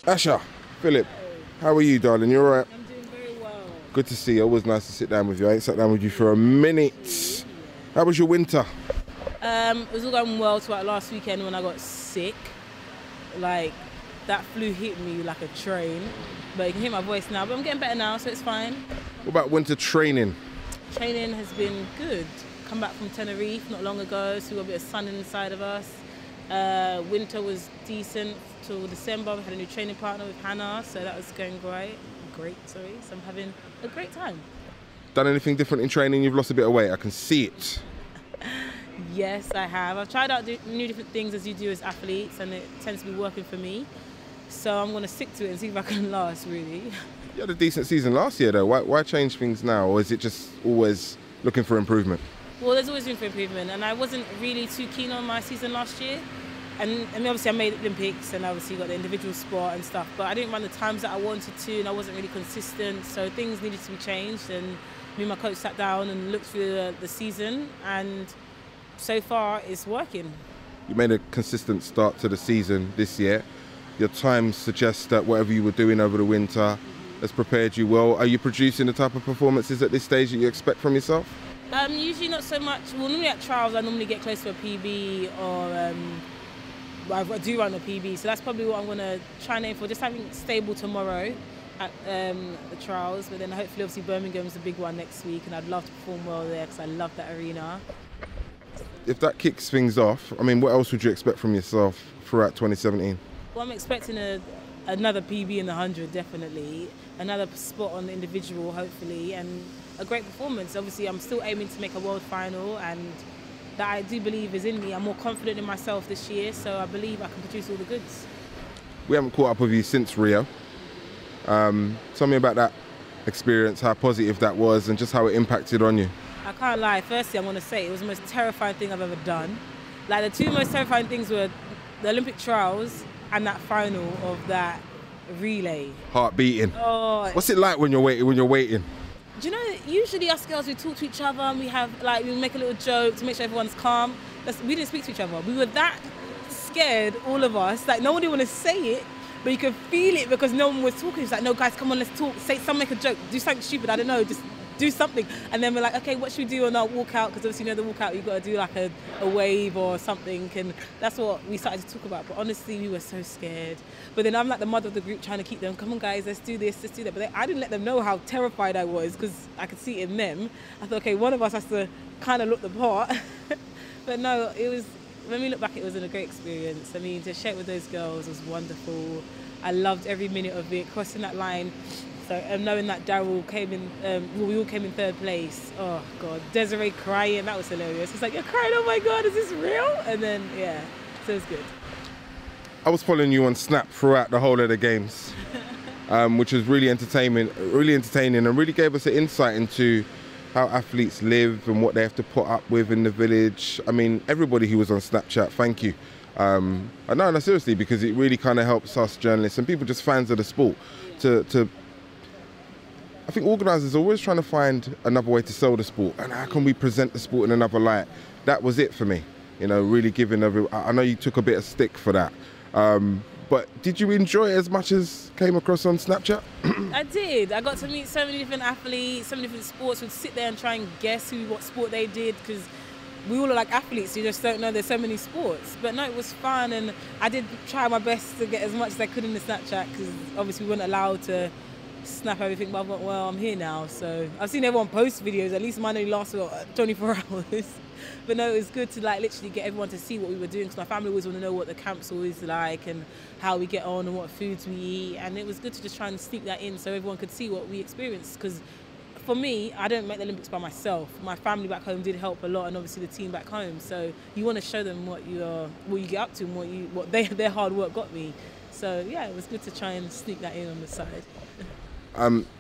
Asha Philip, how are you, darling? You alright? I'm doing very well. Good to see you. Always nice to sit down with you. I ain't sat down with you for a minute. How was your winter? It was all going well throughout last weekend when I got sick. Like, that flu hit me like a train. But you can hear my voice now, but I'm getting better now, so it's fine. What about winter training? Training has been good. Come back from Tenerife not long ago, so we got a bit of sun inside of us. Winter was decent till December. We had a new training partner with Hannah, so that was going great. So I'm having a great time. Done anything different in training? You've lost a bit of weight. I can see it. Yes, I have. I've tried out new different things as you do as athletes, and it tends to be working for me. So I'm going to stick to it and see if I can last, really. You had a decent season last year, though. Why change things now? Or is it just always looking for improvement? Well, there's always room for improvement, and I wasn't really too keen on my season last year. And I mean, obviously I made Olympics and obviously got the individual sport and stuff, but I didn't run the times that I wanted to, and I wasn't really consistent, so things needed to be changed. And me and my coach sat down and looked through the season, and so far it's working. You made a consistent start to the season this year. Your times suggest that whatever you were doing over the winter has prepared you well. Are you producing the type of performances at this stage that you expect from yourself? Usually not so much. Well, normally at trials I normally get close to a PB, or I do run a PB, so that's probably what I'm going to try and aim for. Just having stable tomorrow at the trials, but then hopefully obviously Birmingham's a big one next week, and I'd love to perform well there because I love that arena. If that kicks things off, I mean, what else would you expect from yourself throughout 2017? Well, I'm expecting another PB in the 100, definitely. Another spot on the individual, hopefully, and a great performance. Obviously, I'm still aiming to make a world final, and that I do believe is in me. I'm more confident in myself this year, so I believe I can produce all the goods. We haven't caught up with you since Rio. Tell me about that experience, how positive that was, and just how it impacted on you. I can't lie. Firstly, I'm going to say it was the most terrifying thing I've ever done. Like, the two most terrifying things were the Olympic trials and that final of that relay. Heart beating. Oh. What's it like when you're waiting? Do you know, usually us girls, we talk to each other and we make a little joke to make sure everyone's calm. We didn't speak to each other. We were that scared, all of us, like nobody wanted to say it, but you could feel it because no one was talking. It's like, no guys, come on, let's talk. Say something, make a joke, do something stupid, I don't know, just do something. And then we're like, okay, what should we do on our walkout? Because obviously, you know, the walkout, you've got to do like a wave or something. And that's what we started to talk about. But honestly, we were so scared. But then I'm like the mother of the group trying to keep them, come on guys, let's do this, let's do that. But I didn't let them know how terrified I was because I could see it in them. I thought, okay, one of us has to kind of look the part. But no, it was, when we look back, it was a great experience. I mean, to share it with those girls was wonderful. I loved every minute of it, crossing that line. So knowing that Daryl came in, we all came in third place. Oh God, Desiree crying, that was hilarious. It's like, you're crying, oh my God, is this real? And then, yeah, so it was good. I was following you on Snap throughout the whole of the games, which was really entertaining and really gave us an insight into how athletes live and what they have to put up with in the village. I mean, everybody who was on Snapchat, thank you. No, seriously, because it really kind of helps us journalists and people just fans of the sport to I think organisers are always trying to find another way to sell the sport, and how can we present the sport in another light? That was it for me, you know, really giving I know you took a bit of stick for that, but did you enjoy it as much as came across on Snapchat? I did. I got to meet so many different athletes, so many different sports. We'd sit there and try and guess what sport they did, because we all are like athletes, you just don't know there's so many sports. But no, it was fun, and I did try my best to get as much as I could in the Snapchat, because obviously we weren't allowed to snap everything, but I thought, well, I'm here now, so I've seen everyone post videos. At least mine only lasted 24 hours. But no, it was good to like literally get everyone to see what we were doing, because my family always want to know what the camp's always like and how we get on and what foods we eat, and it was good to just try and sneak that in so everyone could see what we experienced. Because for me, I don't make the Olympics by myself. My family back home did help a lot, and obviously the team back home. So you want to show them what you get up to and what their hard work got me. So yeah, it was good to try and sneak that in on the side.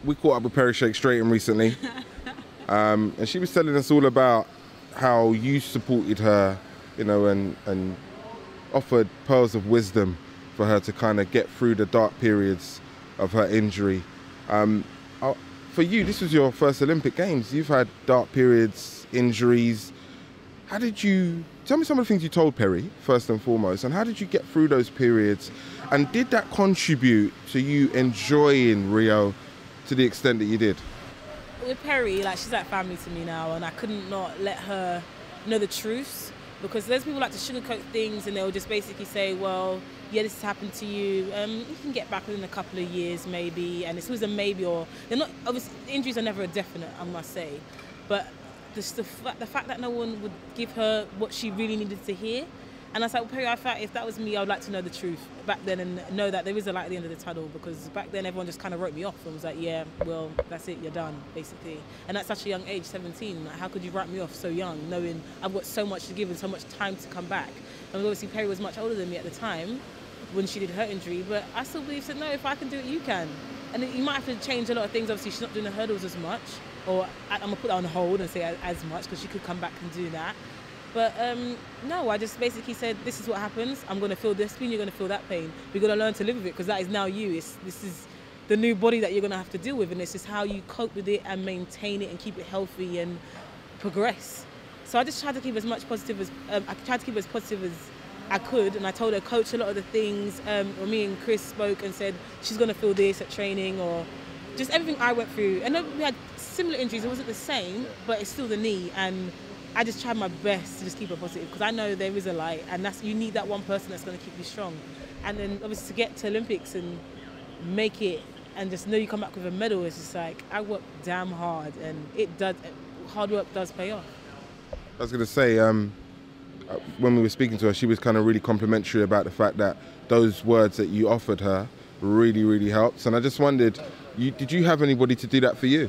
We caught up with Perry Shake Straighten recently, and she was telling us all about how you supported her, you know, and offered pearls of wisdom for her to kind of get through the dark periods of her injury. For you, this was your first Olympic Games. You've had dark periods, injuries. How did you, tell me some of the things you told Perry, first and foremost, and how did you get through those periods? And did that contribute to you enjoying Rio to the extent that you did? With Perry, like, she's like family to me now, and I couldn't not let her know the truth, because there's people like to sugarcoat things, and they'll just basically say, well, yeah, this has happened to you. You can get back within a couple of years, maybe, and it's always a maybe, or they're not. Obviously, injuries are never a definite, I must say, but the fact that no one would give her what she really needed to hear. And I was like, well, Perry, I thought if that was me, I would like to know the truth back then and know that there is a light at the end of the tunnel, because back then everyone just kind of wrote me off and was like, yeah, well, that's it, you're done, basically. And at such a young age, 17, like, how could you write me off so young, knowing I've got so much to give and so much time to come back? And obviously Perry was much older than me at the time when she did her injury, but I still believe, said, no, if I can do it, you can. And you might have to change a lot of things. Obviously, she's not doing the hurdles as much, or I'm going to put that on hold and say as much, because she could come back and do that. But no, I just basically said, this is what happens. I'm going to feel this pain, you're going to feel that pain. We're going to learn to live with it, because that is now you. This is the new body that you're going to have to deal with, and it's just how you cope with it and maintain it and keep it healthy and progress. So I just tried to keep as much positive as, I tried to keep as positive as I could, and I told her coach a lot of the things, or me and Chris spoke and said, she's going to feel this at training, or just everything I went through. And we had similar injuries, it wasn't the same, but it's still the knee, and I just tried my best to just keep her positive, because I know there is a light, and you need that one person that's going to keep you strong. And then obviously to get to Olympics and make it and just know you come back with a medal, it's just like, I worked damn hard, and hard work does pay off. I was going to say, when we were speaking to her, she was kind of really complimentary about the fact that those words that you offered her really, really helped. And I just wondered, did you have anybody to do that for you?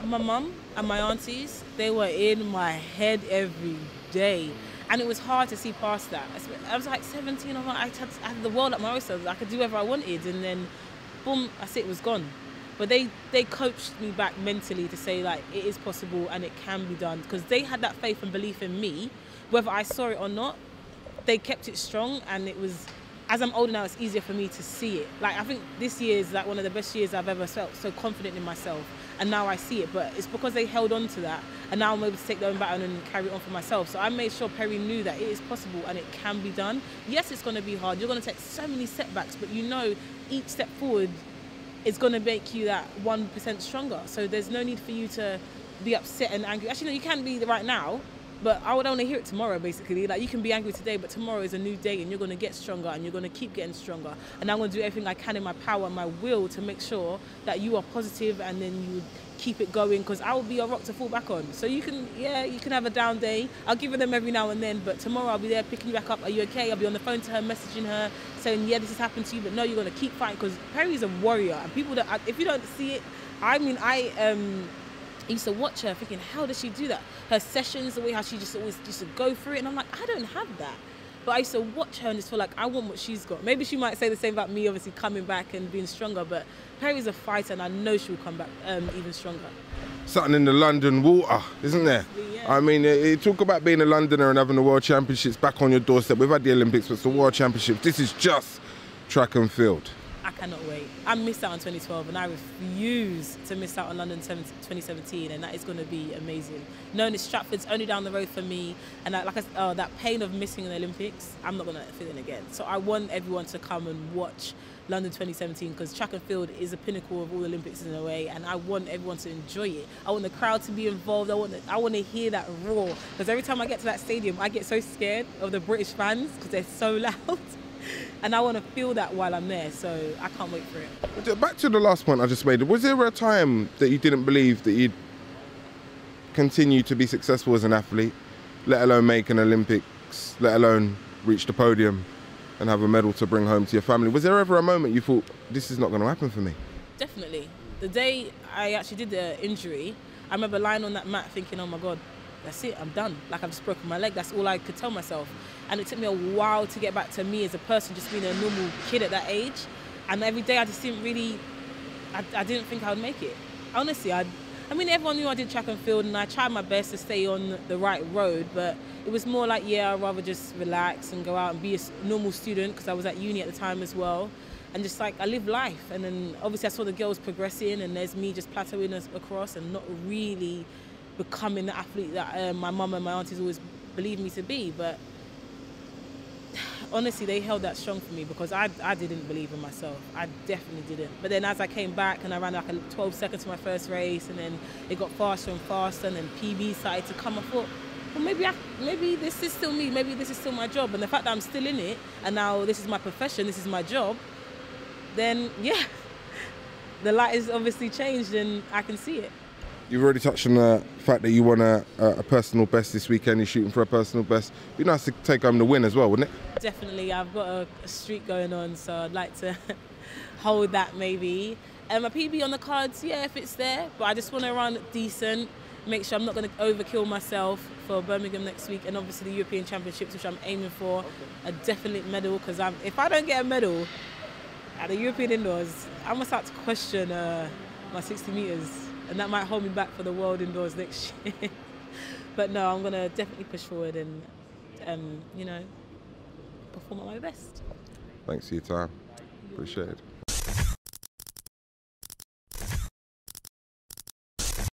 My mum and my aunties, they were in my head every day. And it was hard to see past that. I was like 17, I had the world at my oyster. I could do whatever I wanted, and then boom, that's it, it was gone. But they coached me back mentally to say, like, it is possible and it can be done, because they had that faith and belief in me. Whether I saw it or not, they kept it strong, and it was, as I'm older now, it's easier for me to see it. Like, I think this year is like one of the best years I've ever felt so confident in myself, and now I see it, but it's because they held on to that, and now I'm able to take their own baton and carry it on for myself. So I made sure Perry knew that it is possible and it can be done. Yes, it's going to be hard, you're going to take so many setbacks, but you know each step forward is going to make you that 1% stronger. So there's no need for you to be upset and angry. Actually, no, you can be right now, but I would only hear it tomorrow, basically. Like, you can be angry today, but tomorrow is a new day, and you're going to get stronger, and you're going to keep getting stronger. And I'm going to do everything I can in my power and my will to make sure that you are positive, and then you keep it going, because I will be a rock to fall back on. So you can have a down day. I'll give her them every now and then, but tomorrow I'll be there picking you back up. Are you okay? I'll be on the phone to her, messaging her, saying, yeah, this has happened to you, but no, you're going to keep fighting, because Perry's a warrior. And people that, if you don't see it, I mean, I used to watch her thinking, how does she do that? Her sessions, the way how she just always used to go through it, and I'm like, I don't have that. But I used to watch her and just feel like, I want what she's got. Maybe she might say the same about me, obviously coming back and being stronger, but Perry's a fighter, and I know she'll come back even stronger. Something in the London water, isn't there? Yeah. I mean, you talk about being a Londoner and having the World Championships back on your doorstep. We've had the Olympics, but it's the World Championships. This is just track and field. I cannot wait. I missed out on 2012, and I refuse to miss out on London 2017, and that is going to be amazing. Knowing that Stratford's only down the road for me, and that pain of missing the Olympics, I'm not going to feel it again. So I want everyone to come and watch London 2017, because track and field is a pinnacle of all the Olympics in a way, and I want everyone to enjoy it. I want the crowd to be involved. I want to hear that roar, because every time I get to that stadium, I get so scared of the British fans, because they're so loud. And I want to feel that while I'm there, so I can't wait for it. Back to the last point I just made, was there a time that you didn't believe that you'd continue to be successful as an athlete, let alone make an Olympics, let alone reach the podium and have a medal to bring home to your family? Was there ever a moment you thought, this is not going to happen for me? Definitely. The day I actually did the injury, I remember lying on that mat thinking, oh my God, that's it, I'm done. Like, I've just broken my leg. That's all I could tell myself. And it took me a while to get back to me as a person, just being a normal kid at that age. And every day I just didn't really, I didn't think I would make it. Honestly, I mean, everyone knew I did track and field, and I tried my best to stay on the right road, but it was more like, yeah, I'd rather just relax and go out and be a normal student, because I was at uni at the time as well. And just like, I live life. And then obviously I saw the girls progressing, and there's me just plateauing across and not really becoming the athlete that my mum and my aunties always believe me to be. But honestly, they held that strong for me because I didn't believe in myself. I definitely didn't. But then as I came back and I ran like 12 seconds for my first race, and then it got faster and faster, and then PB started to come, I thought, well, maybe this is still me. Maybe this is still my job. And the fact that I'm still in it, and now this is my profession, this is my job, then yeah, the light has obviously changed and I can see it. You've already touched on the fact that you won a personal best this weekend. You're shooting for a personal best. It'd be nice to take home the win as well, wouldn't it? Definitely. I've got a streak going on, so I'd like to hold that maybe. And my PB on the cards, yeah, if it's there. But I just want to run decent, make sure I'm not going to overkill myself for Birmingham next week, and obviously the European Championships, which I'm aiming for a definite medal. Because if I don't get a medal at the European Indoors, I'm going to start to question my 60 metres. And that might hold me back for the World Indoors next year. But no, I'm going to definitely push forward and, perform at my best. Thanks for your time. Appreciate it.